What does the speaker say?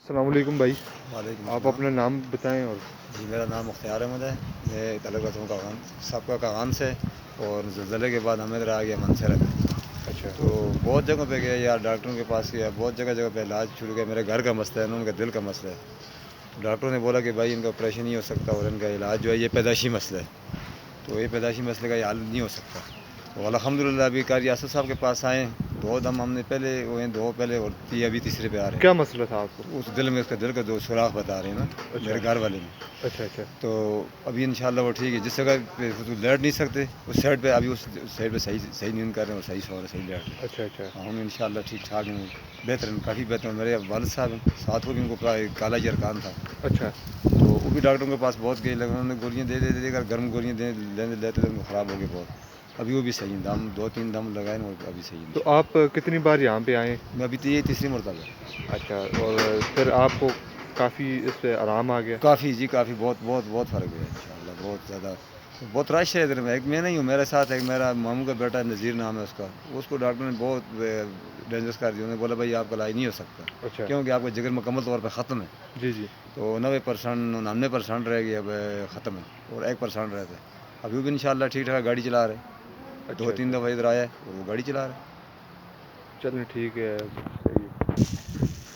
السلام علیکم بھائی. وعلیکم آپ السلام. اپنا نام بتائیں. اور جی میرا نام مختار احمد ہے. میں تعلق رکھتا ہوں کاغان سابقہ کاغان سے، اور زلزلے کے بعد ہمیں ادھر آ گیا منصرت. اچھا. تو بہت جگہ پہ گیا یار، ڈاکٹروں کے پاس گیا، بہت جگہ جگہ پہ علاج چھوٹ گیا. میرے گھر کا مسئلہ ہے، ان کا دل کا مسئلہ ہے. تو ڈاکٹروں نے بولا کہ بھائی ان کا آپریشن نہیں ہو سکتا، اور ان کا علاج جو ہے یہ پیدائشی مسئلہ ہے. تو یہ پیدائشی مسئلے کا حل نہیں ہو سکتا. تو الحمدللہ ابھی قاری اسد صاحب کے پاس آئے. دو دم ہم نے پہلے ہوئے، دو پہلے اور ابھی تیسرے پہ آ رہے کیا ہیں. مسئلہ تھا آپ کو؟ تو اس دل میں، اس کا دل کا دو سوراخ بتا رہے ہیں نا اچھا میرے گھر والے میں. اچھا. اچھا تو ابھی انشاءاللہ وہ ٹھیک ہے. جس جگہ پہ لیٹ نہیں سکتے اس سائڈ پہ، ابھی اس سائڈ پہ صحیح نیند کر رہے ہیں، اور صحیح سو رہے ہیں، صحیح لیٹ رہے اچھا. اچھا. ہیں. ہم انشاءاللہ ٹھیک ٹھاک ہیں، بہتر ہیں، کافی بہتر ہیں. میرے والد صاحب ہیں ساتھ، کو بھی ان کو کالا جرکان تھا. اچھا. تو وہ بھی ڈاکٹروں کے پاس بہت گئے، لیکن انہوں نے گولیاں دے کر، گرم گولیاں لیتے ان کو خراب ہو گئے بہت. ابھی وہ بھی صحیح ہیں، دم 2-3 دم لگائے نا، ابھی صحیح ہیں تو انشاءاللہ. آپ کتنی بار یہاں پہ آئیں؟ میں ابھی تو یہ تیسری مرتبہ ہے. اچھا. اور پھر آپ کو کافی اس سے آرام آ گیا؟ کافی جی، کافی بہت بہت بہت فرق ہے انشاءاللہ. بہت زیادہ، بہت رش ہے ادھر میں. ایک میں نہیں ہوں، میرے ساتھ ایک میرا ماموں کا بیٹا نذیر نام ہے اس کا. اس کو ڈاکٹر نے بہت ڈینجرس کر دیا. انہوں نے بولا بھائی آپ کا علاج نہیں ہو سکتا، اچھا. کیونکہ آپ کا جگر مکمل طور پہ ختم ہے. جی جی. تو 90%، 99% رہ گیا، اب ختم ہے، اور 1% رہتا ہے. ابھی بھی انشاءاللہ ٹھیک ٹھاک گاڑی چلا رہے. اچھا. 2-3 اچھا. دفعہ ادھر آیا اور وہ گاڑی چلا رہے. چلیں ٹھیک ہے.